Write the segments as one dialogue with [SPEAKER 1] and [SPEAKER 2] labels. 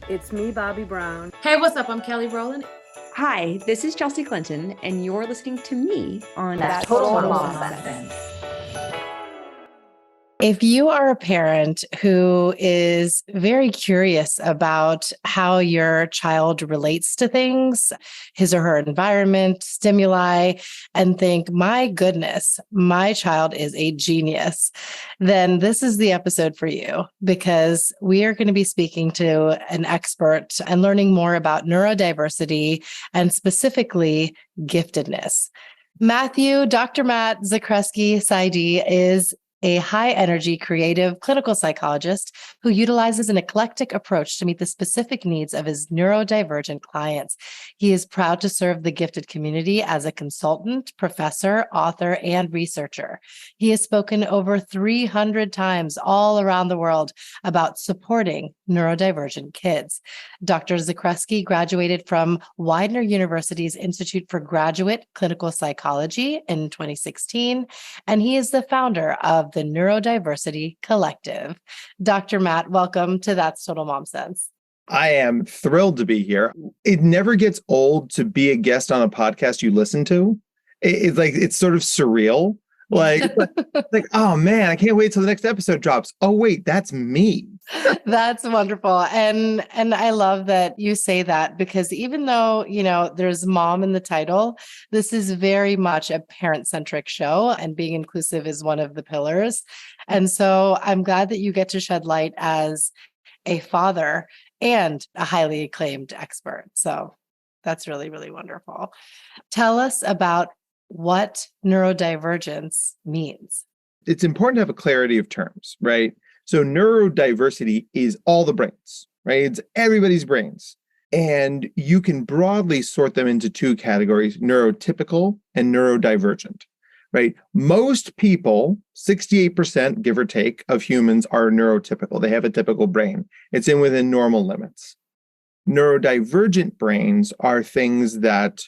[SPEAKER 1] It's me, Bobby Brown.
[SPEAKER 2] Hey, what's up? I'm Kelly Rowland.
[SPEAKER 3] Hi, this is Chelsea Clinton, and you're listening to me on
[SPEAKER 4] That Total Nonsense.
[SPEAKER 5] If you are a parent who is very curious about how your child relates to things, his or her environment, stimuli, and think, my goodness, my child is a genius, then this is the episode for you, because we are going to be speaking to an expert and learning more about neurodiversity and specifically giftedness. Dr. Matt Zakreski, PsyD, is a high-energy, creative clinical psychologist who utilizes an eclectic approach to meet the specific needs of his neurodivergent clients. He is proud to serve the gifted community as a consultant, professor, author, and researcher. He has spoken over 300 times all around the world about supporting neurodivergent kids. Dr. Zakreski graduated from Widener University's Institute for Graduate Clinical Psychology in 2016, and he is the founder of the Neurodiversity Collective. Dr. Matt, welcome to That's Total Mom Sense.
[SPEAKER 6] I am thrilled to be here. It never gets old to be a guest on a podcast you listen to. It's sort of surreal. Like, oh man, I can't wait till the next episode drops. Oh wait, that's me.
[SPEAKER 5] That's wonderful. And I love that you say that, because even though, there's mom in the title, this is very much a parent-centric show, and being inclusive is one of the pillars. And so I'm glad that you get to shed light as a father and a highly acclaimed expert. So that's really, really wonderful. Tell us about what neurodivergence means.
[SPEAKER 6] It's important to have a clarity of terms, right? So neurodiversity is all the brains, right? It's everybody's brains. And you can broadly sort them into two categories, neurotypical and neurodivergent, right? Most people, 68%, give or take, of humans are neurotypical. They have a typical brain. It's within normal limits. Neurodivergent brains are things that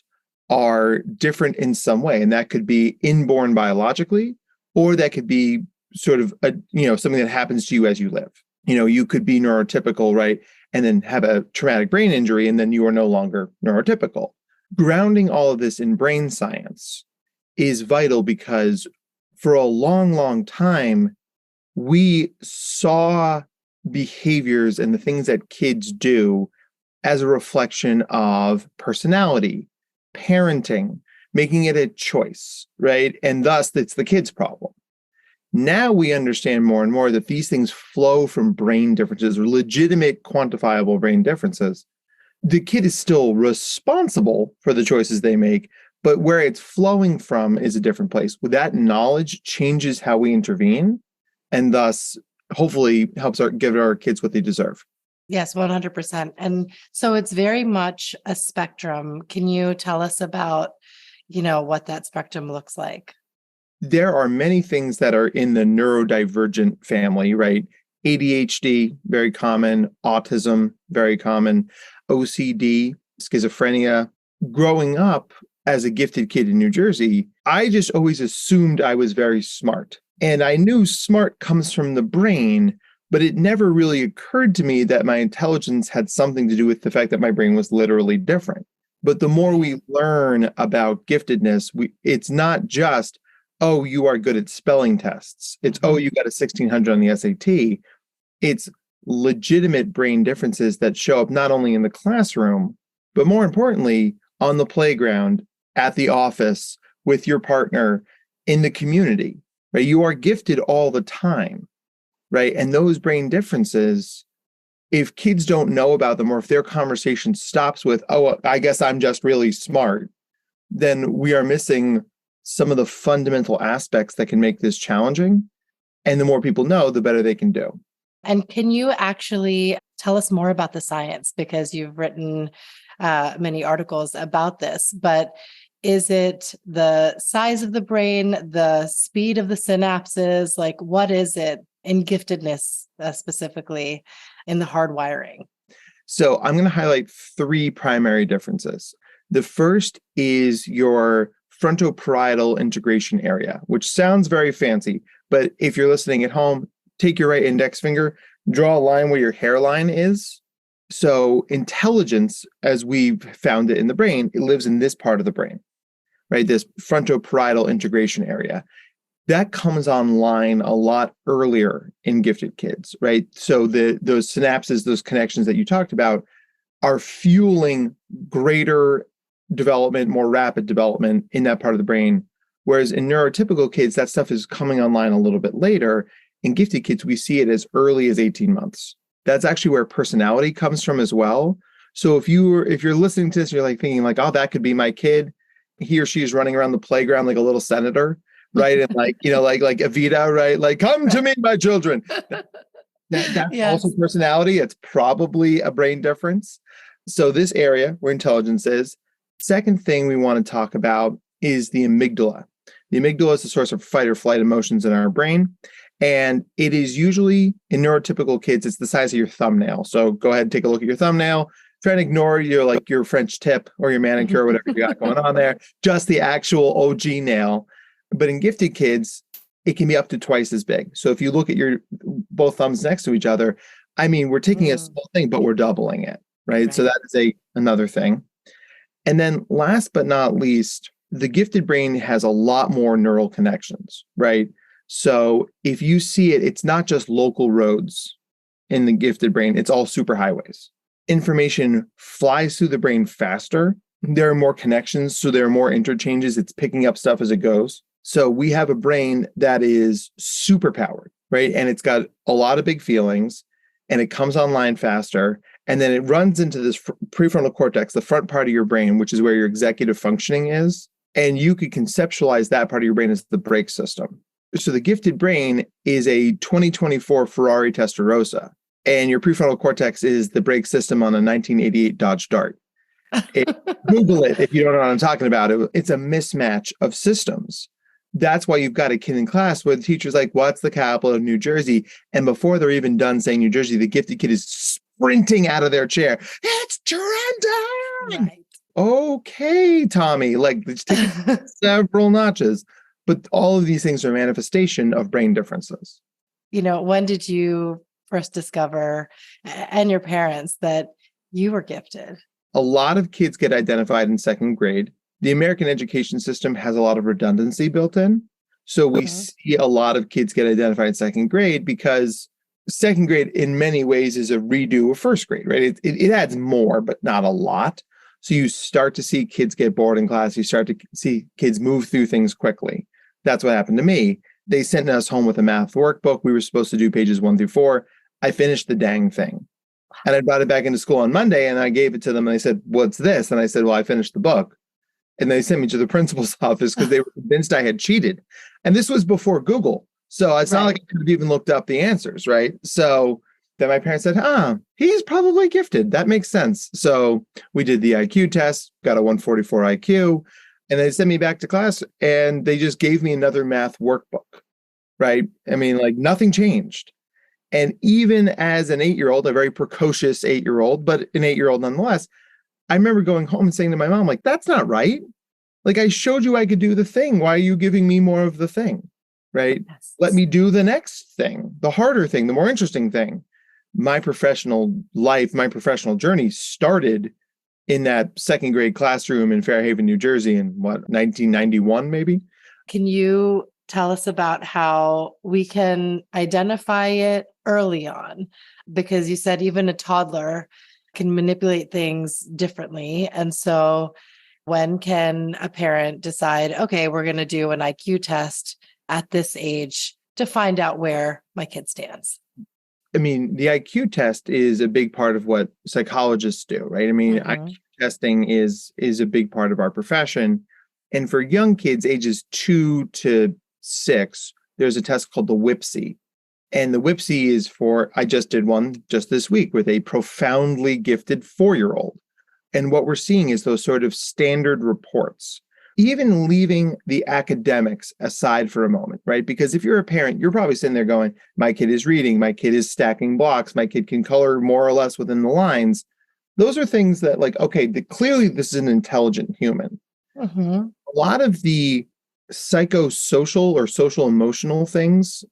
[SPEAKER 6] are different in some way. And that could be inborn biologically, or that could be sort of something that happens to you as you live. You could be neurotypical, right? And then have a traumatic brain injury, and then you are no longer neurotypical. Grounding all of this in brain science is vital, because for a long, long time, we saw behaviors and the things that kids do as a reflection of personality, parenting, making it a choice, right? And thus, it's the kid's problem. Now we understand more and more that these things flow from brain differences, or legitimate quantifiable brain differences. The kid is still responsible for the choices they make, but where it's flowing from is a different place. With that knowledge changes how we intervene, and thus hopefully helps give our kids what they deserve.
[SPEAKER 5] Yes, 100%. And so it's very much a spectrum. Can you tell us about, what that spectrum looks like?
[SPEAKER 6] There are many things that are in the neurodivergent family, right? ADHD, very common. Autism, very common. OCD, schizophrenia. Growing up as a gifted kid in New Jersey, I just always assumed I was very smart. And I knew smart comes from the brain, but it never really occurred to me that my intelligence had something to do with the fact that my brain was literally different. But the more we learn about giftedness, it's not just, oh, you are good at spelling tests. It's, oh, you got a 1600 on the SAT. It's legitimate brain differences that show up not only in the classroom, but more importantly, on the playground, at the office, with your partner, in the community, right? You are gifted all the time. Right. And those brain differences, if kids don't know about them, or if their conversation stops with, oh, I guess I'm just really smart, then we are missing some of the fundamental aspects that can make this challenging. And the more people know, the better they can do.
[SPEAKER 5] And can you actually tell us more about the science? Because you've written many articles about this, but is it the size of the brain, the speed of the synapses? Like, what is it in giftedness, specifically in the hardwiring?
[SPEAKER 6] So I'm going to highlight three primary differences. The first is your frontoparietal integration area, which sounds very fancy, but if you're listening at home, take your right index finger, draw a line where your hairline is, So intelligence, as we've found it in the brain, it lives in this part of the brain, right? This frontoparietal integration area. That comes online a lot earlier in gifted kids, right? So those synapses, those connections that you talked about are fueling greater development, more rapid development in that part of the brain. Whereas in neurotypical kids, that stuff is coming online a little bit later. In gifted kids, we see it as early as 18 months. That's actually where personality comes from as well. So if you're listening to this, you're like thinking like, oh, that could be my kid. He or she is running around the playground like a little senator, right? And like, like Evita, right? Like, come to me, my children. That's
[SPEAKER 5] Yes.
[SPEAKER 6] also personality. It's probably a brain difference. So this area where intelligence is. Second thing we want to talk about is the amygdala. The amygdala is the source of fight or flight emotions in our brain. And it is usually, in neurotypical kids, it's the size of your thumbnail. So go ahead and take a look at your thumbnail. Try and ignore your French tip or your manicure or whatever you got going on there. Just the actual OG nail. But in gifted kids, it can be up to twice as big. So if you look at your both thumbs next to each other, I mean, we're taking a small thing, but we're doubling it, right? So that is another thing. And then last but not least, the gifted brain has a lot more neural connections, right? So if you see it, it's not just local roads in the gifted brain, it's all superhighways. Information flies through the brain faster. There are more connections, so there are more interchanges. It's picking up stuff as it goes. So we have a brain that is super powered, right? And it's got a lot of big feelings, and it comes online faster. And then it runs into this prefrontal cortex, the front part of your brain, which is where your executive functioning is. And you could conceptualize that part of your brain as the brake system. So the gifted brain is a 2024 Ferrari Testarossa, and your prefrontal cortex is the brake system on a 1988 Dodge Dart. Google it if you don't know what I'm talking about. It's a mismatch of systems. That's why you've got a kid in class where the teacher's like, what's the capital of New Jersey? And before they're even done saying New Jersey, the gifted kid is sprinting out of their chair. It's Toronto! Right. Okay, Tommy, like it's taking several notches. But all of these things are manifestation of brain differences.
[SPEAKER 5] When did you first discover, and your parents, that you were gifted?
[SPEAKER 6] A lot of kids get identified in second grade. The American education system has a lot of redundancy built in. So we see a lot of kids get identified in second grade because second grade in many ways is a redo of first grade, right? It adds more, but not a lot. So you start to see kids get bored in class. You start to see kids move through things quickly. That's what happened to me. They sent us home with a math workbook. We were supposed to do pages 1 through 4. I finished the dang thing. And I brought it back into school on Monday and I gave it to them and they said, what's this? And I said, well, I finished the book. And they sent me to the principal's office because they were convinced I had cheated. And this was before Google. So it's not like I could have even looked up the answers, right? So then my parents said, he's probably gifted. That makes sense. So we did the IQ test, got a 144 IQ. And they sent me back to class and they just gave me another math workbook, right? I mean, like nothing changed. And even as an 8-year-old, a very precocious 8-year-old, but an 8-year-old nonetheless, I remember going home and saying to my mom, like, that's not right. Like I showed you I could do the thing. Why are you giving me more of the thing, right? Yes. Let me do the next thing, the harder thing, the more interesting thing. My professional life, my professional journey started in that second grade classroom in Fairhaven, New Jersey in 1991, maybe?
[SPEAKER 5] Can you tell us about how we can identify it early on? Because you said even a toddler can manipulate things differently. And so when can a parent decide, okay, we're going to do an IQ test at this age to find out where my kid stands?
[SPEAKER 6] I mean, the IQ test is a big part of what psychologists do, right? I mean, IQ testing is a big part of our profession. And for young kids, ages 2 to 6, there's a test called the WIPSI. And the WIPSI is for, I just did one just this week with a profoundly gifted 4-year-old. And what we're seeing is those sort of standard reports, even leaving the academics aside for a moment, right? Because if you're a parent, you're probably sitting there going, my kid is reading, my kid is stacking blocks, my kid can color more or less within the lines. Those are things that like, okay, clearly this is an intelligent human. A lot of the psychosocial or social emotional things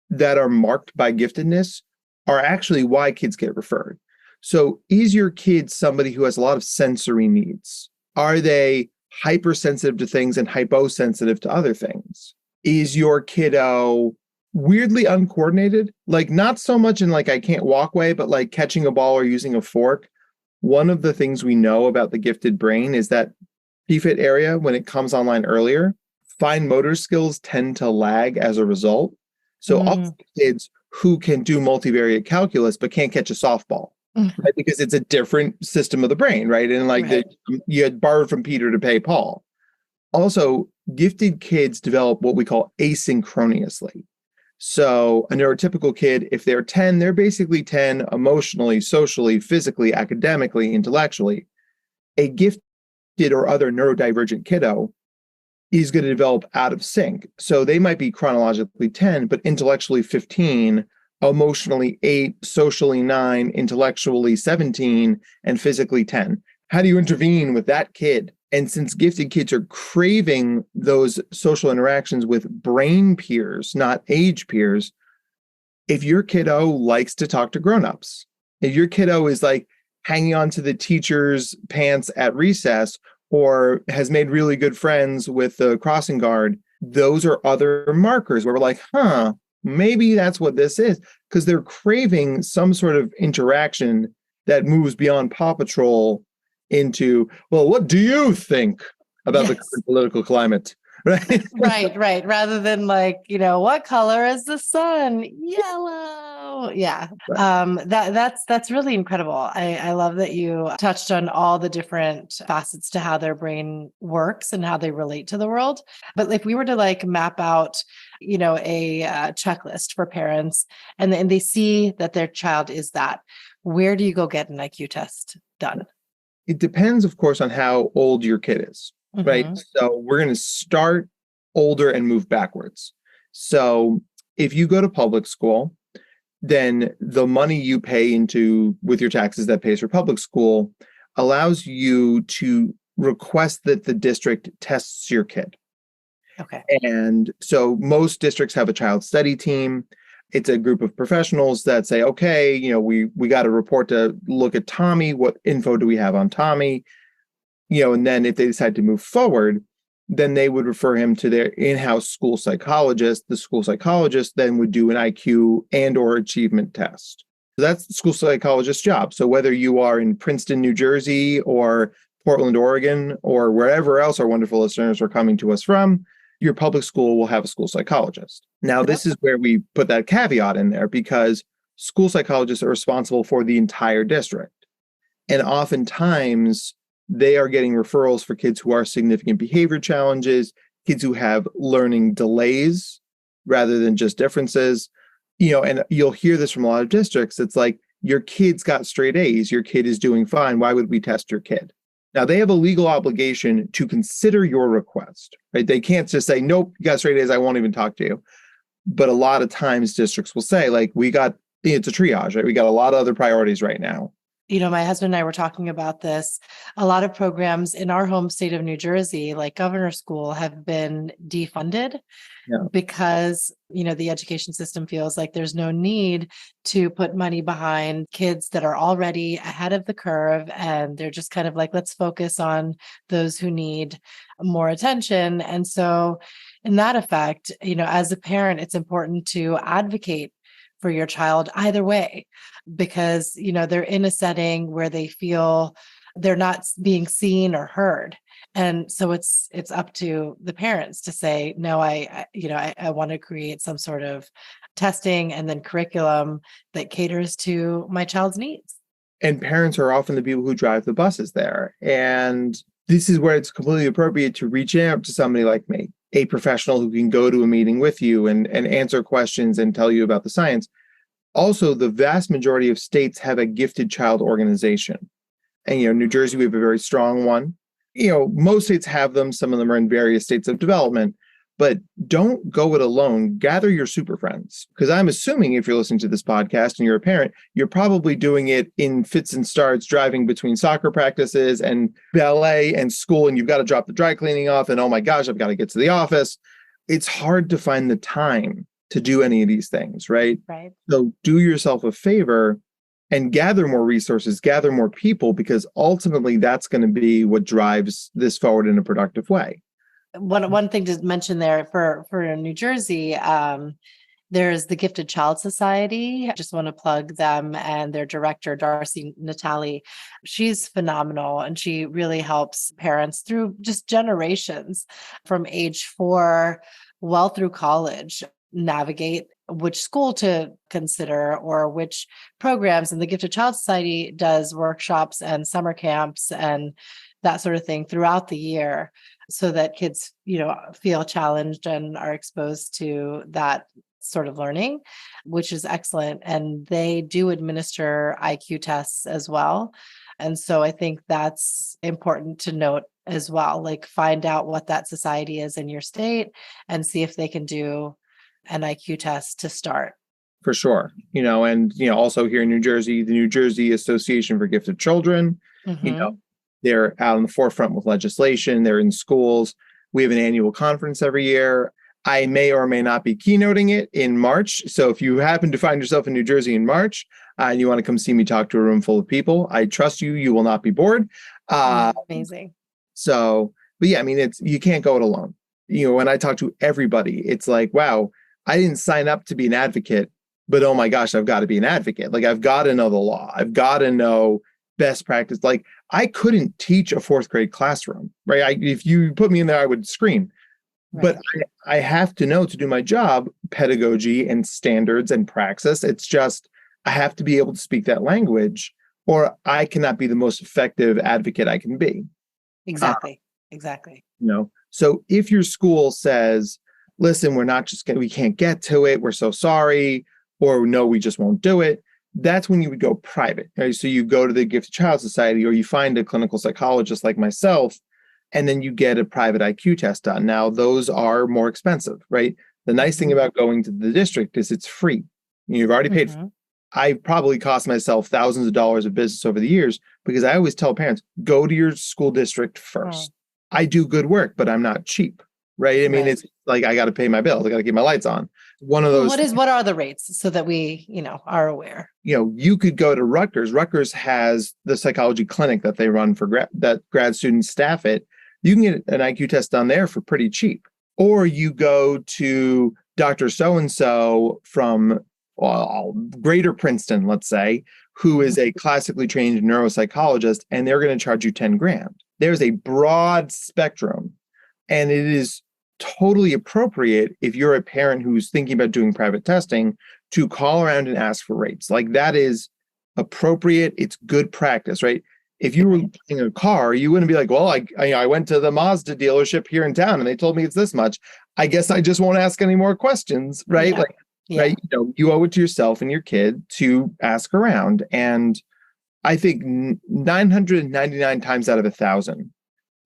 [SPEAKER 6] that are marked by giftedness are actually why kids get referred. So is your kid somebody who has a lot of sensory needs? Are they hypersensitive to things and hyposensitive to other things? Is your kiddo weirdly uncoordinated? Like not so much in like I can't walk way, but like catching a ball or using a fork. One of the things we know about the gifted brain is that PFIT area, when it comes online earlier, fine motor skills tend to lag as a result. So all kids who can do multivariate calculus but can't catch a softball, right? Because it's a different system of the brain, right? And like you had borrowed from Peter to pay Paul. Also, gifted kids develop what we call asynchronously. So a neurotypical kid, if they're 10, they're basically 10 emotionally, socially, physically, academically, intellectually. A gifted or other neurodivergent kiddo is going to develop out of sync. So they might be chronologically 10, but intellectually 15, emotionally 8, socially 9, intellectually 17, and physically 10. How do you intervene with that kid? And since gifted kids are craving those social interactions with brain peers, not age peers, if your kiddo likes to talk to grownups, if your kiddo is like hanging on to the teacher's pants at recess or has made really good friends with the crossing guard, those are other markers where we're like, maybe that's what this is, because they're craving some sort of interaction that moves beyond Paw Patrol into, well, what do you think about the current political climate? Right.
[SPEAKER 5] Right. Rather than like, what color is the sun? Yellow. Yeah.
[SPEAKER 6] Right.
[SPEAKER 5] That's really incredible. I love that you touched on all the different facets to how their brain works and how they relate to the world. But if we were to like map out, a checklist for parents and they see that their child is that, where do you go get an IQ test done?
[SPEAKER 6] It depends, of course, on how old your kid is, right? So we're going to start older and move backwards. So if you go to public school, then the money you pay into with your taxes that pays for public school allows you to request that the district tests your kid.
[SPEAKER 5] Okay.
[SPEAKER 6] And so most districts have a child study team. It's a group of professionals that say, okay, we got a report to look at Tommy. What info do we have on Tommy? And then if they decide to move forward, then they would refer him to their in-house school psychologist. The school psychologist then would do an IQ and or achievement test. So that's the school psychologist's job. So whether you are in Princeton, New Jersey, or Portland, Oregon, or wherever else our wonderful listeners are coming to us from, your public school will have a school psychologist. Now, this is where we put that caveat in there because school psychologists are responsible for the entire district. And oftentimes they are getting referrals for kids who are significant behavior challenges, kids who have learning delays rather than just differences. And you'll hear this from a lot of districts. It's like, your kid's got straight A's, your kid is doing fine. Why would we test your kid? Now, they have a legal obligation to consider your request, right? They can't just say, nope, you got straight A's, I won't even talk to you. But a lot of times districts will say, like, it's a triage, right? We got a lot of other priorities right now.
[SPEAKER 5] My husband and I were talking about this. A lot of programs in our home state of New Jersey, like Governor School, have been defunded because, the education system feels like there's no need to put money behind kids that are already ahead of the curve. And they're just kind of like, let's focus on those who need more attention. And so in that effect, as a parent, it's important to advocate for your child either way, because, they're in a setting where they feel they're not being seen or heard. And so it's up to the parents to say, no, I want to create some sort of testing and then curriculum that caters to my child's needs.
[SPEAKER 6] And parents are often the people who drive the buses there. And this is where it's completely appropriate to reach out to somebody like me, a professional who can go to a meeting with you and answer questions and tell you about the science. Also, the vast majority of states have a gifted child organization. And, New Jersey, we have a very strong one. Most states have them. Some of them are in various states of development. But don't go it alone. Gather your super friends. Because I'm assuming if you're listening to this podcast and you're a parent, you're probably doing it in fits and starts, driving between soccer practices and ballet and school. And you've got to drop the dry cleaning off. And oh my gosh, I've got to get to the office. It's hard to find the time to do any of these things, right?
[SPEAKER 5] Right.
[SPEAKER 6] So do yourself a favor and gather more resources, gather more people, because ultimately that's going to be what drives this forward in a productive way.
[SPEAKER 5] One thing to mention there for New Jersey, there's the Gifted Child Society. I just want to plug them and their director, Darcy Natali. She's phenomenal, and she really helps parents through just generations from age 4 well through college navigate which school to consider or which programs. And the Gifted Child Society does workshops and summer camps and that sort of thing throughout the year so that kids, feel challenged and are exposed to that sort of learning, which is excellent. And they do administer IQ tests as well. And so I think that's important to note as well, like find out what that society is in your state and see if they can do an IQ test to start.
[SPEAKER 6] For sure. And also here in New Jersey, the New Jersey Association for Gifted Children, they're out in the forefront with legislation. They're in schools. We have an annual conference every year. I may or may not be keynoting it in March. So if you happen to find yourself in New Jersey in March and you want to come see me talk to a room full of people, I trust you, you will not be bored.
[SPEAKER 5] Amazing.
[SPEAKER 6] So, but yeah, you can't go it alone. When I talk to everybody, it's like, wow, I didn't sign up to be an advocate, but oh my gosh, I've got to be an advocate. Like I've got to know the law. I've got to know best practice. Like I couldn't teach a 4th grade classroom, right? If you put me in there, I would scream. Right. But I have to know to do my job, pedagogy and standards and praxis. It's just, I have to be able to speak that language or I cannot be the most effective advocate I can be.
[SPEAKER 5] Exactly.
[SPEAKER 6] So if your school says, listen, we can't get to it, we're so sorry, or no, we just won't do it, that's when you would go private. Right? So you go to the Gifted Child Society or you find a clinical psychologist like myself, and then you get a private IQ test done. Now, those are more expensive, right? The nice thing about going to the district is it's free. You've already paid for it. I probably cost myself thousands of dollars of business over the years because I always tell parents, go to your school district first. I do good work, but I'm not cheap, right? It's like I got to pay my bills. I got to keep my lights on. One of those.
[SPEAKER 5] What are the rates so that we, are aware?
[SPEAKER 6] You could go to Rutgers. Rutgers has the psychology clinic that they run for that grad students staff it. You can get an IQ test done there for pretty cheap. Or you go to Dr. So-and-so from Greater Princeton, let's say, who is a classically trained neuropsychologist, and they're going to charge you 10 grand. There's a broad spectrum, and it is totally appropriate if you're a parent who's thinking about doing private testing to call around and ask for rates. Like that is appropriate. It's good practice, right? If you were buying a car, you wouldn't be like, well, I went to the Mazda dealership here in town and they told me it's this much. I guess I just won't ask any more questions, right? Right? You owe it to yourself and your kid to ask around. And I think 999 times out of 1,000,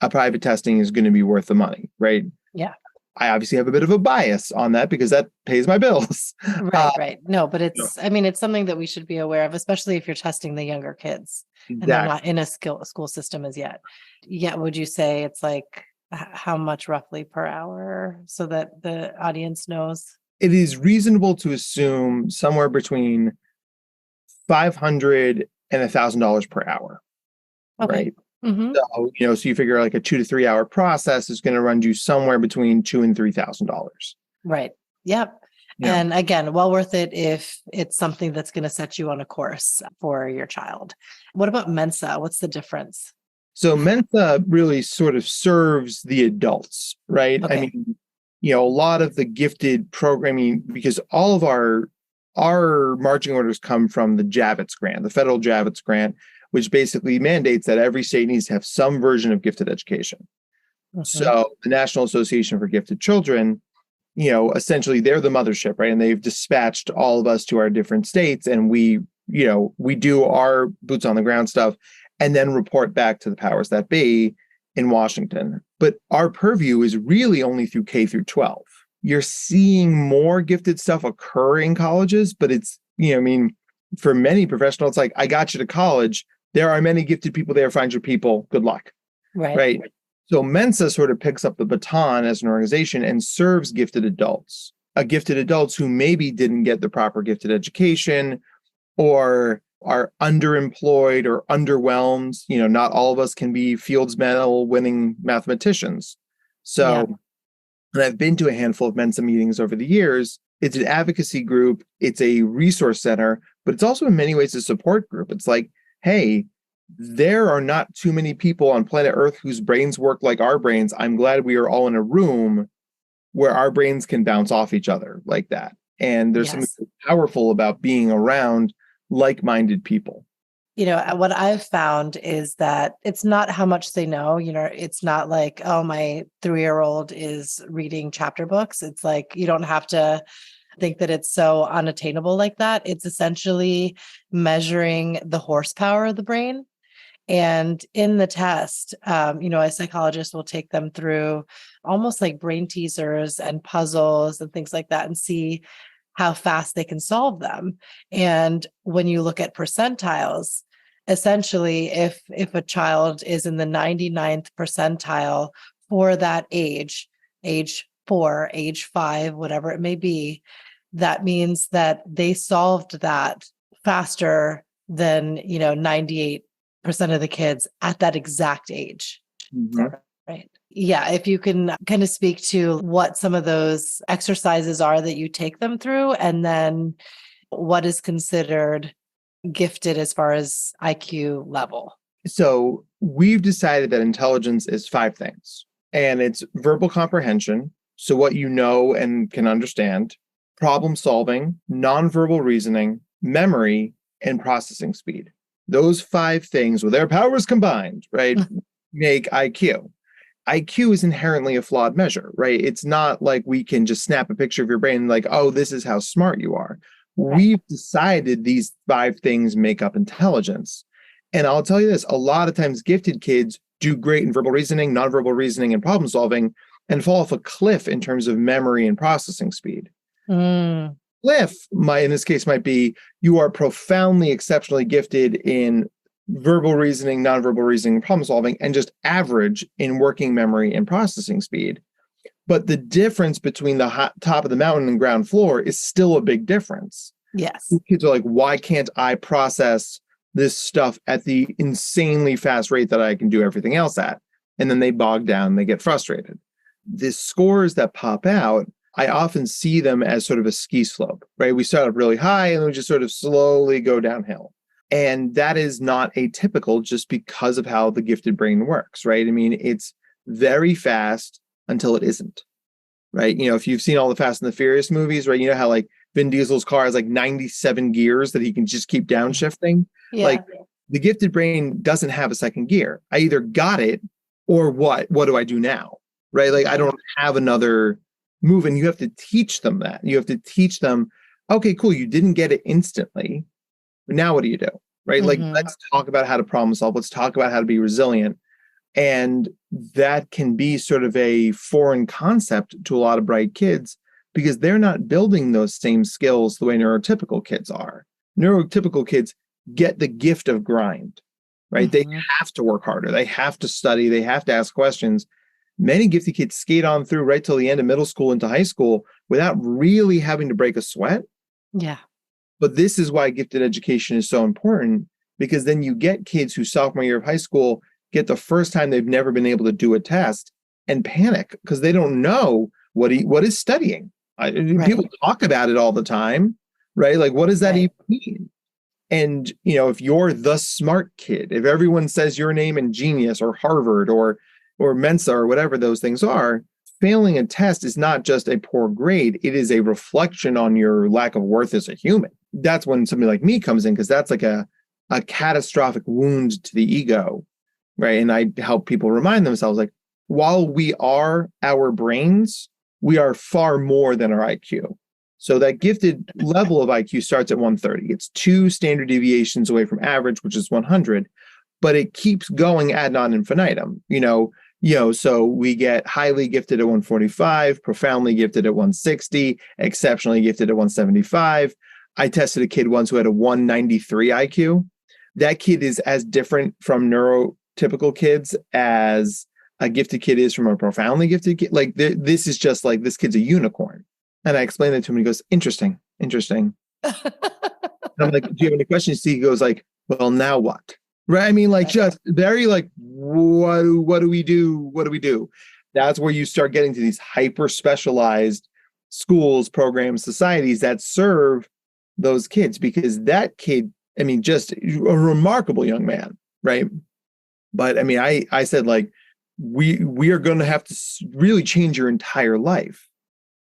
[SPEAKER 6] a private testing is going to be worth the money, right?
[SPEAKER 5] Yeah.
[SPEAKER 6] I obviously have a bit of a bias on that because that pays my bills.
[SPEAKER 5] Right. No, but it's something that we should be aware of, especially if you're testing the younger kids and they're not in a school system as yet. Yeah. Would you say it's like how much roughly per hour so that the audience knows?
[SPEAKER 6] It is reasonable to assume somewhere between $500 and $1,000 per hour.
[SPEAKER 5] Okay.
[SPEAKER 6] Right. So, so you figure like a 2 to 3 hour process is going to run you somewhere between $2,000 and $3,000.
[SPEAKER 5] Right. Yep. Yeah. And again, well worth it if it's something that's going to set you on a course for your child. What about Mensa? What's the difference?
[SPEAKER 6] So Mensa really sort of serves the adults, right?
[SPEAKER 5] Okay.
[SPEAKER 6] A lot of the gifted programming, because all of our marching orders come from the Javits grant, the federal Javits grant, which basically mandates that every state needs to have some version of gifted education. So the National Association for Gifted Children, essentially they're the mothership, right? And they've dispatched all of us to our different states, and we do our boots on the ground stuff and then report back to the powers that be in Washington. But our purview is really only through K through 12. You're seeing more gifted stuff occur in colleges, but it's, for many professionals, it's like, I got you to college. There are many gifted people there. Find your people. Good luck. Right. So Mensa sort of picks up the baton as an organization and serves gifted adults who maybe didn't get the proper gifted education or are underemployed or underwhelmed. Not all of us can be Fields Medal winning mathematicians. So, and I've been to a handful of Mensa meetings over the years. It's an advocacy group. It's a resource center, but it's also in many ways a support group. It's like, hey, there are not too many people on planet Earth whose brains work like our brains. I'm glad we are all in a room where our brains can bounce off each other like that. And there's something powerful about being around like-minded people.
[SPEAKER 5] What I've found is that it's not how much they know. It's not like, oh, my 3-year-old is reading chapter books. It's like, you don't have to think that it's so unattainable like that. It's essentially measuring the horsepower of the brain. And in the test, a psychologist will take them through almost like brain teasers and puzzles and things like that and see how fast they can solve them. And when you look at percentiles, essentially, if a child is in the 99th percentile for that age 4, age 5, whatever it may be, that means that they solved that faster than 98% of the kids at that exact age.
[SPEAKER 6] Mm-hmm.
[SPEAKER 5] Right. Yeah. If you can kind of speak to what some of those exercises are that you take them through, and then what is considered gifted as far as IQ level.
[SPEAKER 6] So we've decided that intelligence is 5 things, and it's verbal comprehension. So what you know and can understand, problem solving, nonverbal reasoning, memory, and processing speed. Those 5 things, with their powers combined, right, make IQ. IQ is inherently a flawed measure, right? It's not like we can just snap a picture of your brain and like, oh, this is how smart you are. Right. We've decided these 5 things make up intelligence. And I'll tell you this, a lot of times gifted kids do great in verbal reasoning, nonverbal reasoning, and problem solving, and fall off a cliff in terms of memory and processing speed. Cliff, in this case, might be you are profoundly, exceptionally gifted in verbal reasoning, nonverbal reasoning, and problem solving, and just average in working memory and processing speed. But the difference between the top of the mountain and ground floor is still a big difference.
[SPEAKER 5] Yes.
[SPEAKER 6] Kids are like, why can't I process this stuff at the insanely fast rate that I can do everything else at? And then they bog down and they get frustrated. The scores that pop out, I often see them as sort of a ski slope, right? We start up really high and we just sort of slowly go downhill. And that is not atypical just because of how the gifted brain works, right? I mean, it's very fast until it isn't, right? If you've seen all the Fast and the Furious movies, right? You know how like Vin Diesel's car has like 97 gears that he can just keep downshifting?
[SPEAKER 5] Yeah.
[SPEAKER 6] Like the gifted brain doesn't have a second gear. I either got it or what do I do now, right? Like I don't have another move, and you have to teach them that. You have to teach them, okay, cool, you didn't get it instantly. But now what do you do? Right? Like, let's talk about how to problem solve. Let's talk about how to be resilient. And that can be sort of a foreign concept to a lot of bright kids because they're not building those same skills the way neurotypical kids are. Neurotypical kids get the gift of grind, right? They have to work harder. They have to study. They have to ask questions. Many gifted kids skate on through right till the end of middle school into high school without really having to break a sweat.
[SPEAKER 5] Yeah.
[SPEAKER 6] But this is why gifted education is so important, because then you get kids who sophomore year of high school get the first time they've never been able to do a test and panic because they don't know what is studying. People talk about it all the time, right? Like, what does that even mean? And, if you're the smart kid, if everyone says your name in Genius or Harvard or Mensa or whatever those things are, failing a test is not just a poor grade. It is a reflection on your lack of worth as a human. That's when somebody like me comes in, because that's like a catastrophic wound to the ego, right? And I help people remind themselves, like, while we are our brains, we are far more than our IQ. So that gifted level of IQ starts at 130. It's 2 standard deviations away from average, which is 100, but it keeps going ad non infinitum. So we get highly gifted at 145, profoundly gifted at 160, exceptionally gifted at 175. I tested a kid once who had a 193 IQ. That kid is as different from neurotypical kids as a gifted kid is from a profoundly gifted kid. Like this is just like, this kid's a unicorn. And I explained that to him and he goes, interesting. I'm like, do you have any questions? He goes like, well, now what? Right? I mean, like just very like, what do we do? What do we do? That's where you start getting to these hyper specialized schools, programs, societies that serve those kids, because that kid, I mean, just a remarkable young man, right? But I mean, I said like, we are going to have to really change your entire life,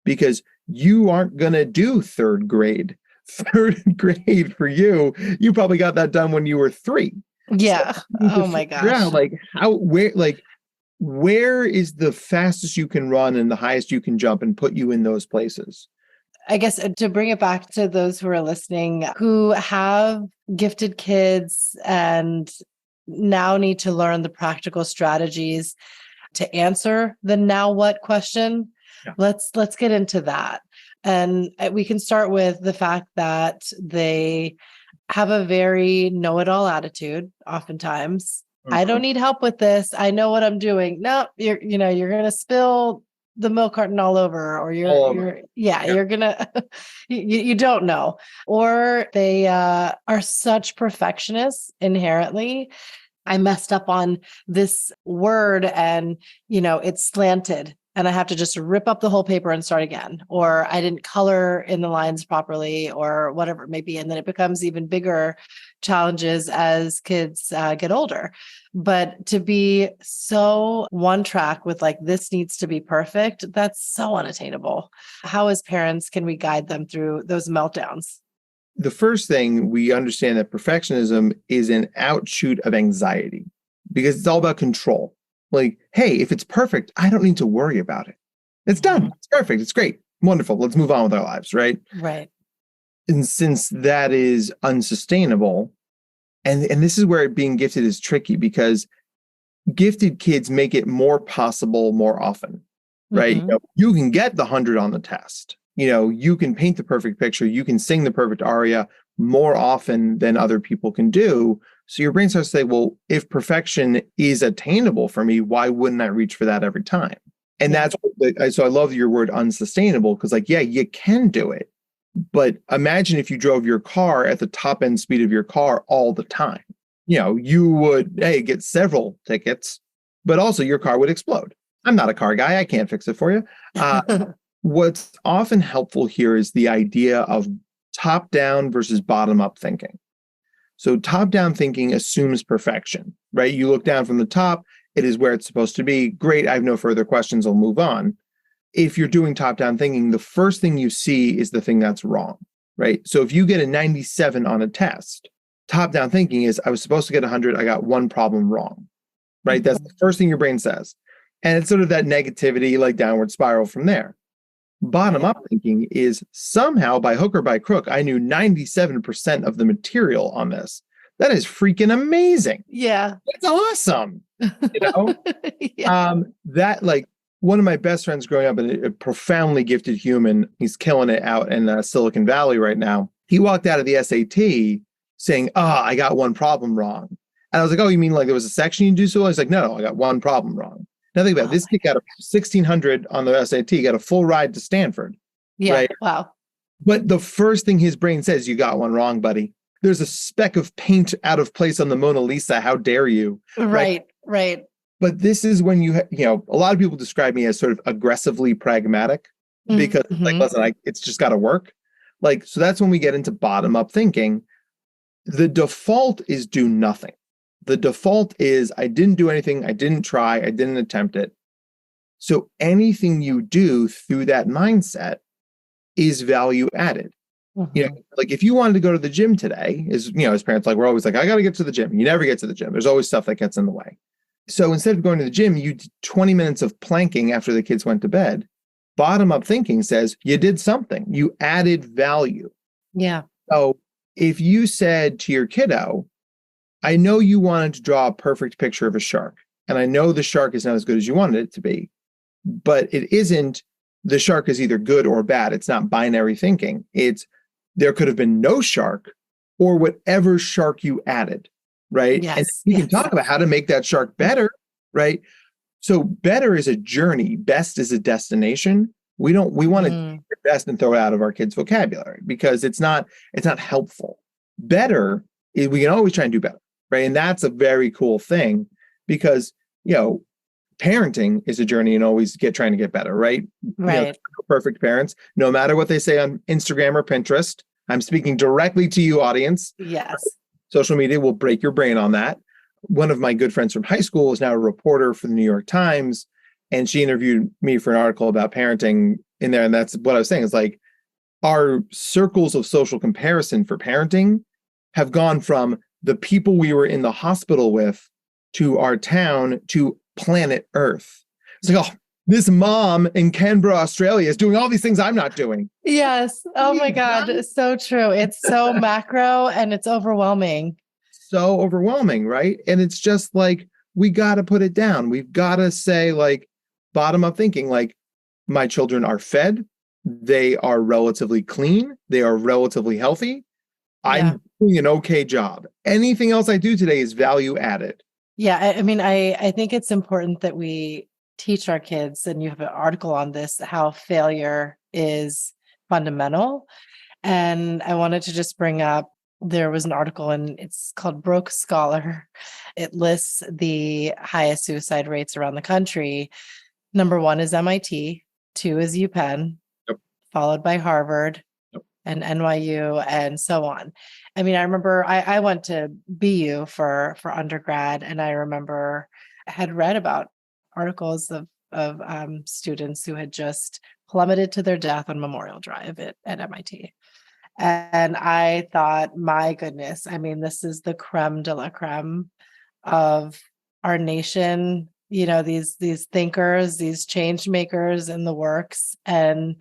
[SPEAKER 6] because you aren't going to do third grade. Third grade for you probably got that done when you were 3.
[SPEAKER 5] Yeah.
[SPEAKER 6] So
[SPEAKER 5] oh my gosh.
[SPEAKER 6] like where is the fastest you can run and the highest you can jump and put you in those places?
[SPEAKER 5] I guess to bring it back to those who are listening, who have gifted kids and now need to learn the practical strategies to answer the now what question.
[SPEAKER 6] Yeah.
[SPEAKER 5] Let's get into that. And we can start with the fact that they have a very know-it-all attitude oftentimes.
[SPEAKER 6] Mm-hmm.
[SPEAKER 5] I don't need help with this. I know what I'm doing. No, you're going to spill the milk carton all over, or you're gonna you don't know, or they are such perfectionists inherently. I messed up on this word and it's slanted and I have to just rip up the whole paper and start again, or I didn't color in the lines properly, or whatever it may be. And then it becomes even bigger challenges as kids get older. But to be so one track with like, this needs to be perfect, that's so unattainable. How as parents can we guide them through those meltdowns?
[SPEAKER 6] The first thing, we understand that perfectionism is an outshoot of anxiety, because it's all about control. Like, hey, if it's perfect, I don't need to worry about it. It's done. It's perfect. It's great. Wonderful. Let's move on with our lives, right?
[SPEAKER 5] Right.
[SPEAKER 6] And since that is unsustainable, and this is where being gifted is tricky, because gifted kids make it more possible more often, right?
[SPEAKER 5] Mm-hmm.
[SPEAKER 6] You can get the 100 on the test. You can paint the perfect picture. You can sing the perfect aria more often than other people can do. So your brain starts to say, well, if perfection is attainable for me, why wouldn't I reach for that every time? And that's so I love your word unsustainable, because like, yeah, you can do it. But imagine if you drove your car at the top end speed of your car all the time. You would, get several tickets, but also your car would explode. I'm not a car guy. I can't fix it for you. What's often helpful here is the idea of top-down versus bottom-up thinking. So top-down thinking assumes perfection, right? You look down from the top, it is where it's supposed to be. Great, I have no further questions, I'll move on. If you're doing top-down thinking, the first thing you see is the thing that's wrong, right? So if you get a 97 on a test, top-down thinking is, I was supposed to get 100, I got one problem wrong, right? Mm-hmm. That's the first thing your brain says. And it's sort of that negativity, like downward spiral from there. Bottom-up thinking is, somehow by hook or by crook, I knew 97% of the material on this. That is freaking amazing.
[SPEAKER 5] Yeah.
[SPEAKER 6] That's awesome. That, like, one of my best friends growing up, a profoundly gifted human, he's killing it out in Silicon Valley right now. He walked out of the SAT saying, I got one problem wrong. And I was like, oh, you mean like there was a section you do so well? He's like, no, I got one problem wrong. Now think about it. This kid got a 1,600 on the SAT, got a full ride to Stanford.
[SPEAKER 5] Yeah.
[SPEAKER 6] Right?
[SPEAKER 5] Wow.
[SPEAKER 6] But the first thing his brain says, you got one wrong, buddy. There's a speck of paint out of place on the Mona Lisa. How dare you?
[SPEAKER 5] Right.
[SPEAKER 6] But this is when a lot of people describe me as sort of aggressively pragmatic, because like, listen, it's just got to work. Like, so that's when we get into bottom up thinking. The default is do nothing. The default is I didn't do anything. I didn't try. I didn't attempt it. So anything you do through that mindset is value added. Mm-hmm. Like if you wanted to go to the gym today, as parents, like we're always like, I got to get to the gym. You never get to the gym. There's always stuff that gets in the way. So instead of going to the gym, you did 20 minutes of planking after the kids went to bed. Bottom up thinking says you did something. You added value.
[SPEAKER 5] Yeah.
[SPEAKER 6] So if you said to your kiddo, I know you wanted to draw a perfect picture of a shark, and I know the shark is not as good as you wanted it to be, but it isn't, the shark is either good or bad. It's not binary thinking. It's, there could have been no shark or whatever shark you added, right?
[SPEAKER 5] Yes,
[SPEAKER 6] and we can talk about how to make that shark better, right? So better is a journey. Best is a destination. We want to do
[SPEAKER 5] Mm,
[SPEAKER 6] our best and throw it out of our kids' vocabulary because it's not helpful. Better is we can always try and do better, right? And that's a very cool thing because, parenting is a journey and always trying to get better, right?
[SPEAKER 5] right.
[SPEAKER 6] Perfect parents, no matter what they say on Instagram or Pinterest. I'm speaking directly to you, audience.
[SPEAKER 5] Yes.
[SPEAKER 6] Social media will break your brain on that. One of my good friends from high school is now a reporter for the New York Times, and she interviewed me for an article about parenting in there. And that's what I was saying. It's like our circles of social comparison for parenting have gone from the people we were in the hospital with to our town to planet Earth. It's like, oh, this mom in Canberra, Australia is doing all these things I'm not doing.
[SPEAKER 5] Yes. Oh my God. It's so true. It's so macro and it's overwhelming.
[SPEAKER 6] So overwhelming, right? And it's just like, we got to put it down. We've got to say, like, bottom up thinking, like, my children are fed. They are relatively clean. They are relatively healthy.
[SPEAKER 5] Yeah.
[SPEAKER 6] I'm doing an okay job. Anything else I do today is value added.
[SPEAKER 5] Yeah. I mean, I think it's important that we teach our kids, and you have an article on this, how failure is fundamental. And I wanted to just bring up, there was an article and it's called Broke Scholar. It lists the highest suicide rates around the country. Number 1 is MIT, 2 is UPenn,
[SPEAKER 6] Yep.
[SPEAKER 5] followed by Harvard,
[SPEAKER 6] Yep.
[SPEAKER 5] and NYU, and so on. I mean, I remember I went to BU for undergrad, and I remember I had read about articles of students who had just plummeted to their death on Memorial Drive at MIT. And I thought, my goodness, I mean, this is the creme de la creme of our nation, these thinkers, these change makers in the works, and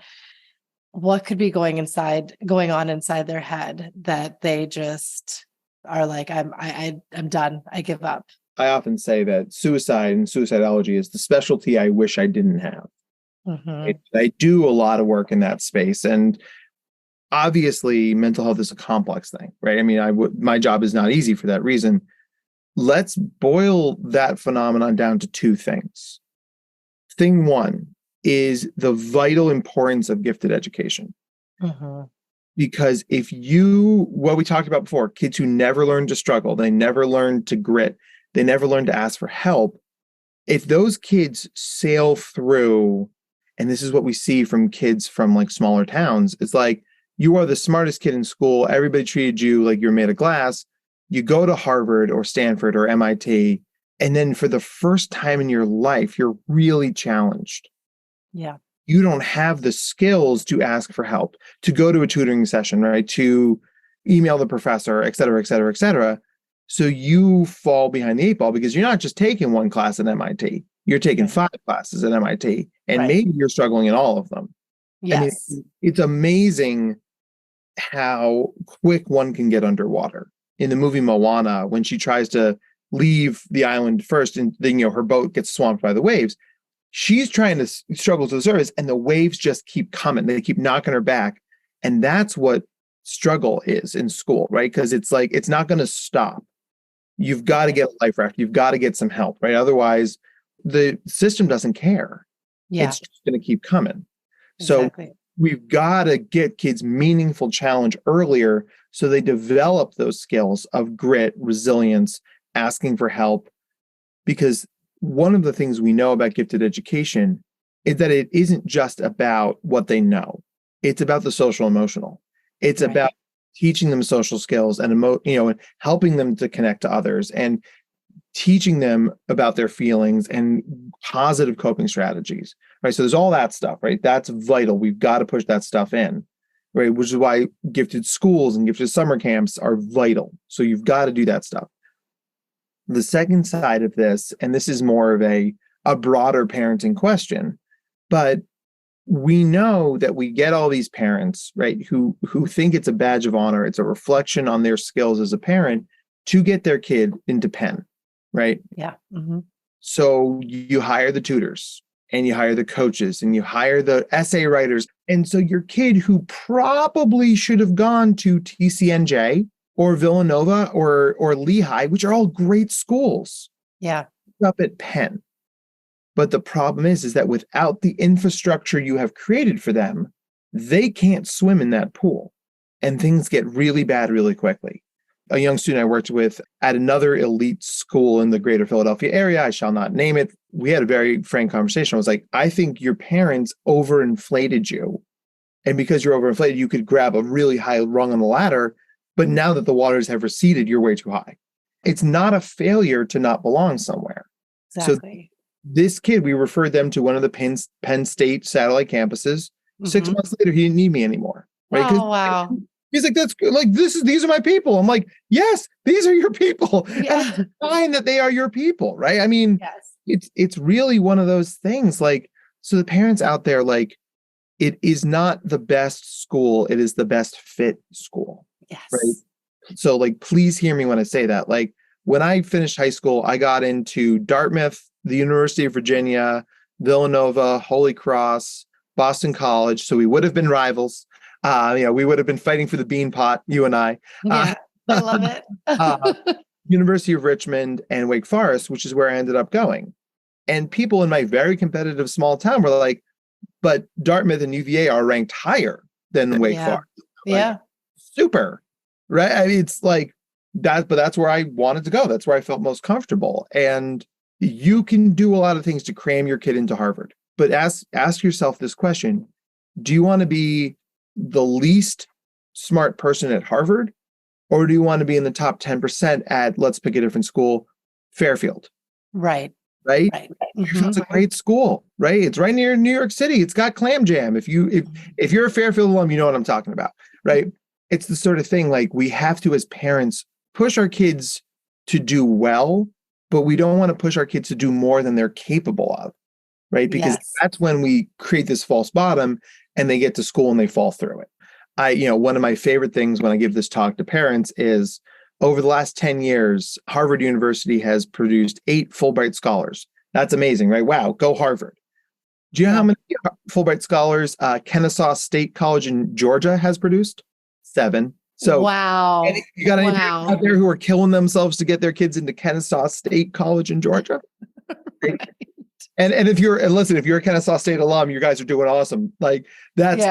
[SPEAKER 5] what could be going on inside their head that they just are like, I'm done. I give up.
[SPEAKER 6] I often say that suicide and suicidology is the specialty I wish I didn't have.
[SPEAKER 5] Mm-hmm.
[SPEAKER 6] I do a lot of work in that space, and obviously mental health is a complex thing, right? I mean, my job is not easy for that reason. Let's boil that phenomenon down to 2 things. Thing 1 is the vital importance of gifted education.
[SPEAKER 5] Mm-hmm.
[SPEAKER 6] Because what we talked about before, kids who never learn to struggle, they never learn to grit, they never learn to ask for help. If those kids sail through, and this is what we see from kids from like smaller towns, it's like, you are the smartest kid in school. Everybody treated you like you're made of glass. You go to Harvard or Stanford or MIT, and then for the first time in your life, you're really challenged.
[SPEAKER 5] Yeah.
[SPEAKER 6] You don't have the skills to ask for help, to go to a tutoring session, right? To email the professor, et cetera, et cetera, et cetera. So you fall behind the 8 ball because you're not just taking 1 class at MIT. You're taking 5 classes at MIT, and maybe you're struggling in all of them.
[SPEAKER 5] Yes.
[SPEAKER 6] I mean, it's amazing how quick one can get underwater. In the movie Moana, when she tries to leave the island first and then, her boat gets swamped by the waves, she's trying to struggle to the surface and the waves just keep coming. They keep knocking her back. And that's what struggle is in school, right? Because it's like, it's not going to stop. You've got to get a life raft. You've got to get some help, right? Otherwise, the system doesn't care.
[SPEAKER 5] Yeah.
[SPEAKER 6] It's just going to keep coming.
[SPEAKER 5] Exactly.
[SPEAKER 6] So we've got to get kids meaningful challenge earlier so they develop those skills of grit, resilience, asking for help. Because one of the things we know about gifted education is that it isn't just about what they know. It's about the social emotional. It's about teaching them social skills and and helping them to connect to others and teaching them about their feelings and positive coping strategies, right? So there's all that stuff, right? That's vital. We've got to push that stuff in, right? Which is why gifted schools and gifted summer camps are vital. So you've got to do that stuff. The second side of this, and this is more of a broader parenting question, but we know that we get all these parents, right, who think it's a badge of honor, it's a reflection on their skills as a parent to get their kid into Penn, right?
[SPEAKER 5] Yeah. Mm-hmm.
[SPEAKER 6] So you hire the tutors and you hire the coaches and you hire the essay writers. And so your kid who probably should have gone to TCNJ or Villanova or Lehigh, which are all great schools,
[SPEAKER 5] Yeah,
[SPEAKER 6] up at Penn. But the problem is that without the infrastructure you have created for them, they can't swim in that pool and things get really bad really quickly. A young student I worked with at another elite school in the greater Philadelphia area, I shall not name it, we had a very frank conversation. I was like, I think your parents overinflated you. And because you're overinflated, you could grab a really high rung on the ladder. But now that the waters have receded, you're way too high. It's not a failure to not belong somewhere.
[SPEAKER 5] Exactly.
[SPEAKER 6] So this kid, we referred them to one of the Penn State satellite campuses. 6 months later, he didn't need me anymore. Right?
[SPEAKER 5] Oh, wow.
[SPEAKER 6] He's like, that's good. Like, these are my people. I'm like, yes, these are your people.
[SPEAKER 5] Yeah.
[SPEAKER 6] And it's fine that they are your people, right? I mean,
[SPEAKER 5] Yes.
[SPEAKER 6] it's really one of those things. Like, so the parents out there, like, it is not the best school. It is the best fit school.
[SPEAKER 5] Yes.
[SPEAKER 6] Right. So, like, please hear me when I say that. Like, when I finished high school, I got into Dartmouth, the University of Virginia, Villanova, Holy Cross, Boston College. So we would have been rivals. We would have been fighting for the bean pot, you and I.
[SPEAKER 5] Yeah, I love it.
[SPEAKER 6] University of Richmond and Wake Forest, which is where I ended up going. And people in my very competitive small town were like, but Dartmouth and UVA are ranked higher than Wake Forest. Like,
[SPEAKER 5] yeah.
[SPEAKER 6] Super. Right. I mean, it's like that, but that's where I wanted to go. That's where I felt most comfortable. And you can do a lot of things to cram your kid into Harvard. But ask yourself this question. Do you want to be the least smart person at Harvard? Or do you want to be in the top 10% at, let's pick a different school, Fairfield?
[SPEAKER 5] Right.
[SPEAKER 6] Right? Fairfield's a great school, right? It's right near New York City. It's got clam jam. If you're a Fairfield alum, you know what I'm talking about, right? It's the sort of thing, like, we have to, as parents, push our kids to do well, but we don't want to push our kids to do more than they're capable of, right? Because that's when we create this false bottom and they get to school and they fall through it. One of my favorite things when I give this talk to parents is, over the last 10 years, Harvard University has produced 8 Fulbright scholars. That's amazing, right? Wow, go Harvard. Do you know how many Fulbright scholars Kennesaw State College in Georgia has produced? 7. So
[SPEAKER 5] wow.
[SPEAKER 6] You got any parents out there who are killing themselves to get their kids into Kennesaw State College in Georgia? Right. And if you're a Kennesaw State alum, you guys are doing awesome. Like, that's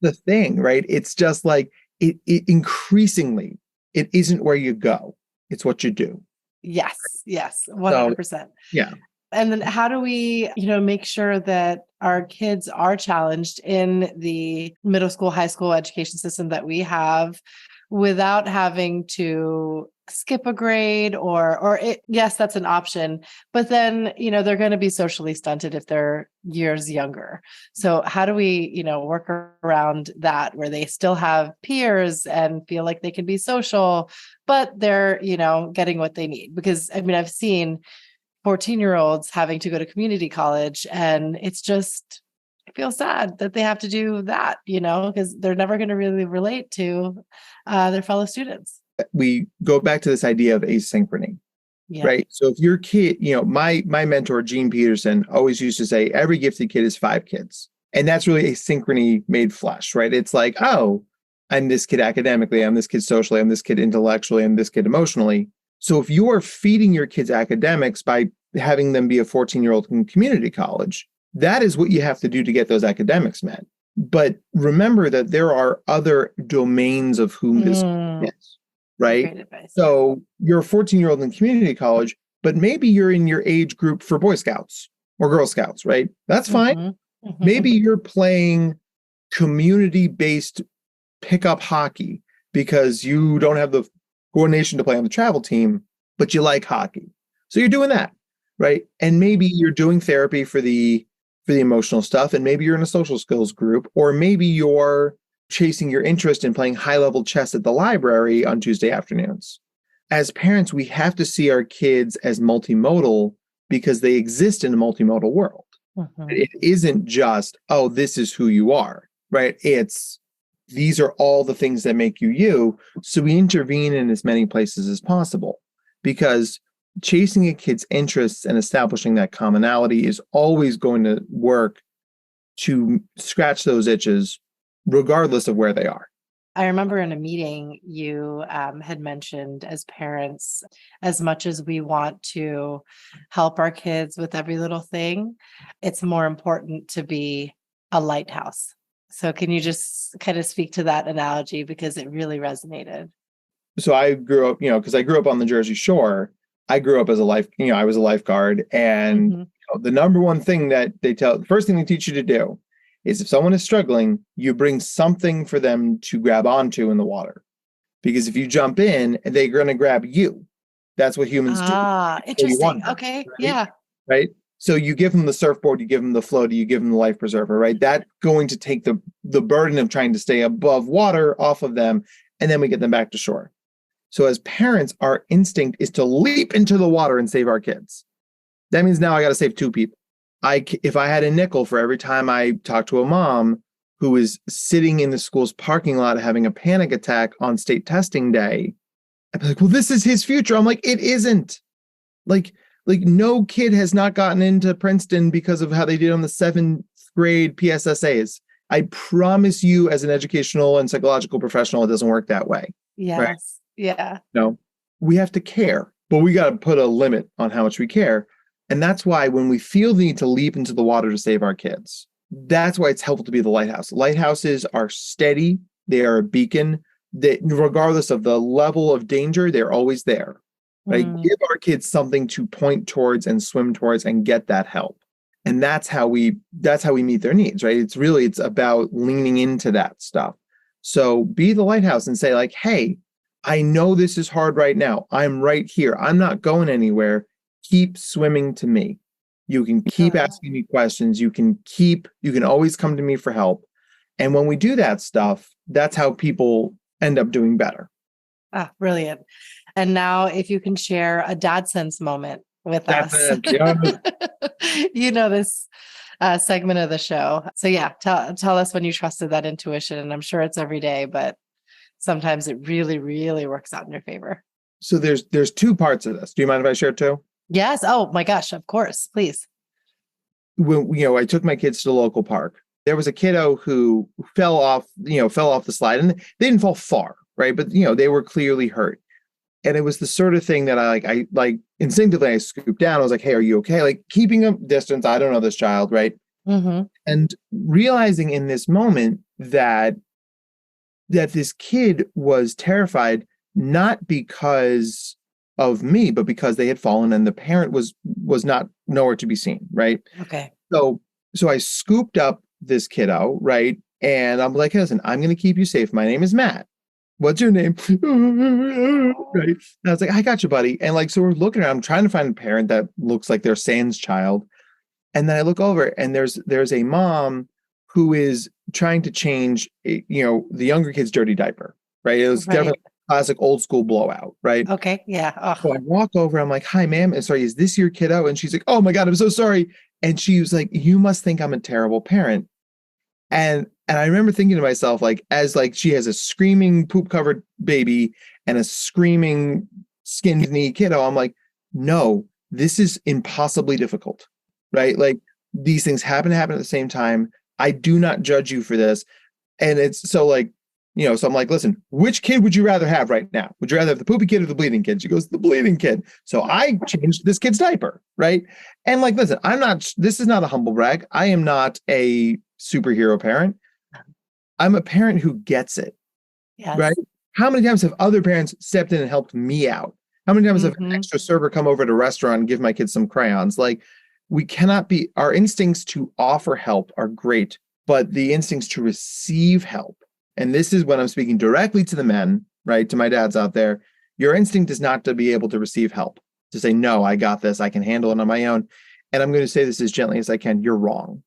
[SPEAKER 6] the thing, right? It's just like it increasingly, it isn't where you go, it's what you do.
[SPEAKER 5] Yes, 100%.
[SPEAKER 6] So, yeah.
[SPEAKER 5] And then how do we, make sure that our kids are challenged in the middle school, high school education system that we have without having to skip a grade yes, that's an option, but then, they're going to be socially stunted if they're years younger. So how do we, work around that where they still have peers and feel like they can be social, but they're, getting what they need? Because I've seen 14-year-olds having to go to community college, and it's just, I feel sad that they have to do that, because they're never going to really relate to their fellow students.
[SPEAKER 6] We go back to this idea of asynchrony, right? So if your kid, my mentor, Gene Peterson, always used to say, every gifted kid is 5 kids. And that's really asynchrony made flesh, right? It's like, oh, I'm this kid academically, I'm this kid socially, I'm this kid intellectually, I'm this kid emotionally. So if you are feeding your kids academics by having them be a 14-year-old in community college, that is what you have to do to get those academics met. But remember that there are other domains of whom this is, right? So you're a 14-year-old in community college, but maybe you're in your age group for Boy Scouts or Girl Scouts, right? That's fine. Maybe you're playing community-based pickup hockey because you don't have the coordination to play on the travel team, but you like hockey. So you're doing that, right? And maybe you're doing therapy for the emotional stuff, and maybe you're in a social skills group, or maybe you're chasing your interest in playing high-level chess at the library on Tuesday afternoons. As parents, we have to see our kids as multimodal because they exist in a multimodal world. It isn't just, oh, this is who you are, right? It's, these are all the things that make you you. So we intervene in as many places as possible, because chasing a kid's interests and establishing that commonality is always going to work to scratch those itches, regardless of where they are.
[SPEAKER 5] I remember in a meeting you had mentioned, as parents, as much as we want to help our kids with every little thing, it's more important to be a lighthouse. So can you just kind of speak to that analogy, because it really resonated?
[SPEAKER 6] So I grew up, because I grew up on the Jersey Shore. I grew up as I was a lifeguard, and the number one thing that the first thing they teach you to do is, if someone is struggling, you bring something for them to grab onto in the water. Because if you jump in, they're going to grab you. That's what humans do.
[SPEAKER 5] Interesting. Okay.
[SPEAKER 6] Right?
[SPEAKER 5] Yeah.
[SPEAKER 6] Right. So you give them the surfboard, you give them the floaty, you give them the life preserver, right? That's going to take the burden of trying to stay above water off of them, and then we get them back to shore. So as parents, our instinct is to leap into the water and save our kids. That means now I got to save two people. If I had a nickel for every time I talked to a mom who is sitting in the school's parking lot having a panic attack on state testing day, I'd be like, well, this is his future. I'm like, it isn't. Like no kid has not gotten into Princeton because of how they did on the 7th grade PSSAs. I promise you, as an educational and psychological professional, it doesn't work that way.
[SPEAKER 5] Yes.
[SPEAKER 6] Right?
[SPEAKER 5] Yeah.
[SPEAKER 6] No, we have to care, but we got to put a limit on how much we care. And that's why when we feel the need to leap into the water to save our kids, that's why it's helpful to be the lighthouse. Lighthouses are steady. They are a beacon that, regardless of the level of danger, they're always there. Right? Give our kids something to point towards and swim towards and get that help. And that's how we meet their needs, right? It's about leaning into that stuff. So be the lighthouse and say, like, hey, I know this is hard right now. I'm right here. I'm not going anywhere. Keep swimming to me. You can keep asking me questions. You can always come to me for help. And when we do that stuff, that's how people end up doing better.
[SPEAKER 5] Ah, brilliant. And now if you can share a dad sense moment with us. This segment of the show. So yeah, tell us when you trusted that intuition. And I'm sure it's every day, but sometimes it really, really works out in your favor.
[SPEAKER 6] So there's two parts of this. Do you mind if I share two?
[SPEAKER 5] Yes. Oh my gosh. Of course. Please.
[SPEAKER 6] When, I took my kids to the local park. There was a kiddo who fell off the slide, and they didn't fall far, right? But, they were clearly hurt. And it was the sort of thing that I instinctively I scooped down. I was like, hey, are you okay? Like, keeping a distance. I don't know this child. Right. Mm-hmm. And realizing in this moment that this kid was terrified, not because of me, but because they had fallen and the parent was not nowhere to be seen. Right. Okay. So I scooped up this kiddo. Right. And I'm like, listen, I'm going to keep you safe. My name is Matt. What's your name? Right. And I was like, I got you, buddy. And so we're looking around, I'm trying to find a parent that looks like their sans child. And then I look over and there's a mom who is trying to change, the younger kid's dirty diaper. Right. It was definitely classic old school blowout, right?
[SPEAKER 5] Okay. Yeah. Oh.
[SPEAKER 6] So I walk over, I'm like, hi, ma'am. And sorry, is this your kiddo? And she's like, oh my God, I'm so sorry. And she was like, you must think I'm a terrible parent. And I remember thinking to myself, as she has a screaming poop covered baby and a screaming skinned knee kiddo, I'm like, no, this is impossibly difficult, right? Like, these things happen at the same time. I do not judge you for this. And it's so so I'm like, listen, which kid would you rather have right now? Would you rather have the poopy kid or the bleeding kid? She goes, the bleeding kid. So I changed this kid's diaper. Right. And listen, this is not a humble brag. I am not a superhero parent. I'm a parent who gets it. Yes. Right. How many times have other parents stepped in and helped me out? How many times have an extra server come over to a restaurant and give my kids some crayons? We cannot be, our instincts to offer help are great, but the instincts to receive help. And this is when I'm speaking directly to the men, right? To my dads out there. Your instinct is not to be able to receive help, to say, no, I got this. I can handle it on my own. And I'm going to say this as gently as I can. You're wrong.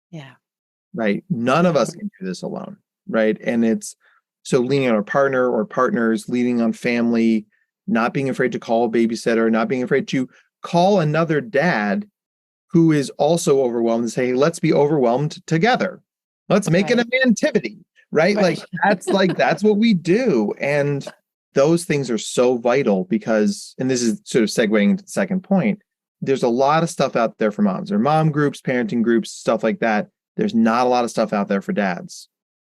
[SPEAKER 6] Yeah. Right. None of us can do this alone. Right. And it's so leaning on our partner or partners, leaning on family, not being afraid to call a babysitter, not being afraid to call another dad who is also overwhelmed and say, hey, let's be overwhelmed together. Let's make it a mantivity. Right. That's what we do. And those things are so vital because, and this is sort of segueing into the second point, there's a lot of stuff out there for moms. There are mom groups, parenting groups, stuff like that. There's not a lot of stuff out there for dads.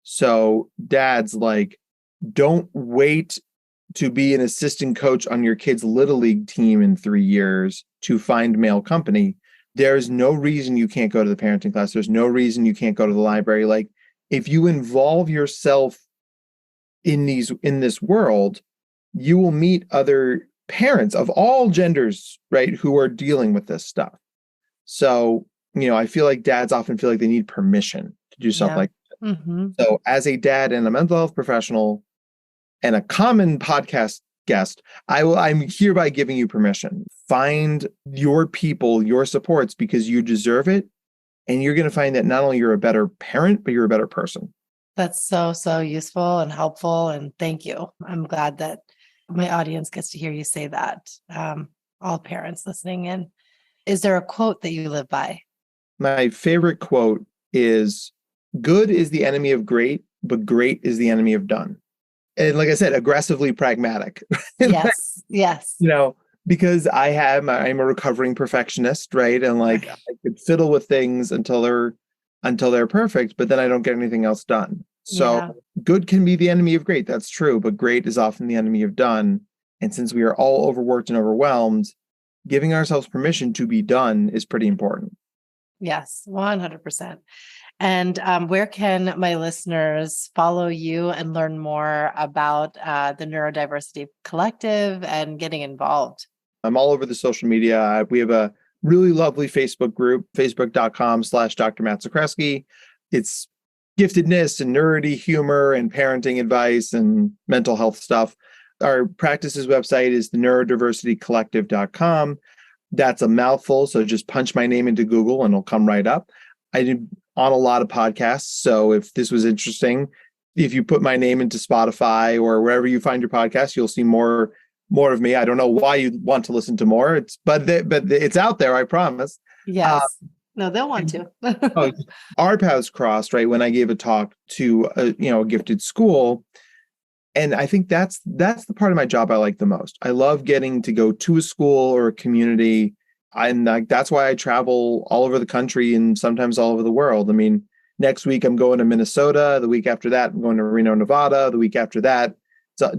[SPEAKER 6] So dads, don't wait to be an assistant coach on your kid's little league team in 3 years to find male company. There's no reason you can't go to the parenting class. There's no reason you can't go to the library. Like, if you involve yourself in this world, you will meet other parents of all genders, right, who are dealing with this stuff. So, I feel like dads often feel like they need permission to do something like that.
[SPEAKER 5] Mm-hmm.
[SPEAKER 6] So as a dad and a mental health professional and a common podcast guest, I'm hereby giving you permission. Find your people, your supports, because you deserve it. And you're going to find that not only you're a better parent, but you're a better person.
[SPEAKER 5] That's so, so useful and helpful. And thank you. I'm glad that my audience gets to hear you say that. All parents listening in. Is there a quote that you live by?
[SPEAKER 6] My favorite quote is, "Good is the enemy of great, but great is the enemy of done." And like I said, aggressively pragmatic.
[SPEAKER 5] Yes. Yes.
[SPEAKER 6] Because I'm a recovering perfectionist, right? And like, I could fiddle with things until they're perfect, but then I don't get anything else done. So good can be the enemy of great. That's true. But great is often the enemy of done. And since we are all overworked and overwhelmed, giving ourselves permission to be done is pretty important.
[SPEAKER 5] Yes, 100%. And where can my listeners follow you and learn more about the Neurodiversity Collective and getting involved?
[SPEAKER 6] I'm all over the social media. We have a really lovely Facebook group, facebook.com/Dr. Matt Zakreski. It's giftedness and nerdy humor and parenting advice and mental health stuff. Our practices website is the neurodiversitycollective.com. That's a mouthful, so just punch my name into Google and it'll come right up. I did on a lot of podcasts, so if this was interesting, if you put my name into Spotify or wherever you find your podcast, you'll see more of me. I don't know why you'd want to listen to more. But it's out there, I promise.
[SPEAKER 5] Yes. No, they'll want to.
[SPEAKER 6] Our paths crossed, right, when I gave a talk to a gifted school. And I think that's the part of my job I like the most. I love getting to go to a school or a community. And that's why I travel all over the country and sometimes all over the world. I mean, next week I'm going to Minnesota. The week after that, I'm going to Reno, Nevada. The week after that,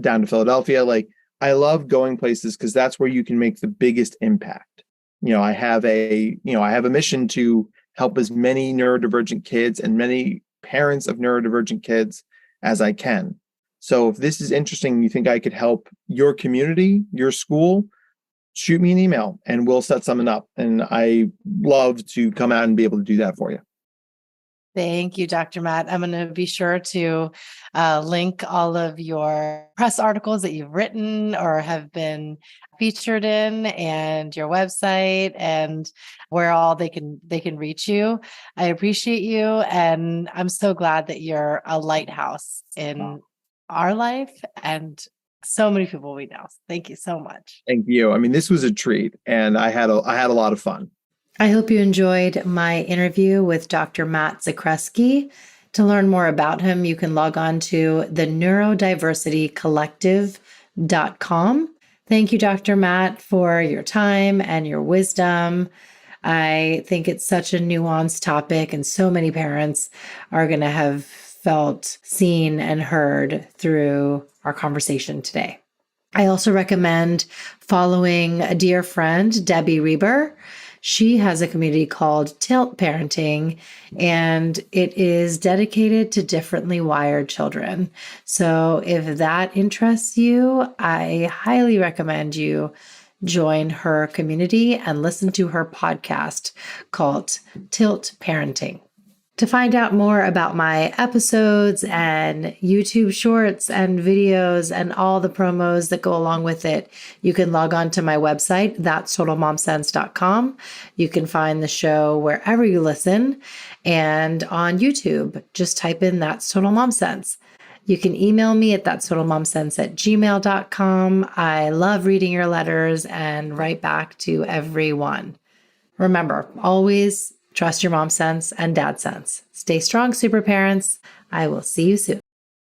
[SPEAKER 6] down to Philadelphia. Like, I love going places because that's where you can make the biggest impact. I have a mission to help as many neurodivergent kids and many parents of neurodivergent kids as I can. So if this is interesting and you think I could help your community, your school, shoot me an email and we'll set something up. And I love to come out and be able to do that for you.
[SPEAKER 5] Thank you, Dr. Matt. I'm going to be sure to link all of your press articles that you've written or have been featured in, and your website, and where all they can reach you. I appreciate you, and I'm so glad that you're a lighthouse in our life and so many people we know. Thank you so much.
[SPEAKER 6] Thank you. I mean, this was a treat, and I had a lot of fun.
[SPEAKER 3] I hope you enjoyed my interview with Dr. Matt Zakreski. To learn more about him, you can log on to the neurodiversitycollective.com. Thank you, Dr. Matt, for your time and your wisdom. I think it's such a nuanced topic, and so many parents are going to have felt seen and heard through our conversation today. I also recommend following a dear friend, Debbie Reber. She has a community called Tilt Parenting, and it is dedicated to differently wired children. So if that interests you, I highly recommend you join her community and listen to her podcast called Tilt Parenting. To find out more about my episodes and YouTube shorts and videos and all the promos that go along with it, you can log on to my website, that'stotalmomsense.com. You can find the show wherever you listen, and on YouTube, just type in That's Total Mom Sense. You can email me at that'stotalmomsense@gmail.com. I love reading your letters and write back to everyone. Remember, always trust your mom sense and dad sense. Stay strong, super parents. I will see you soon.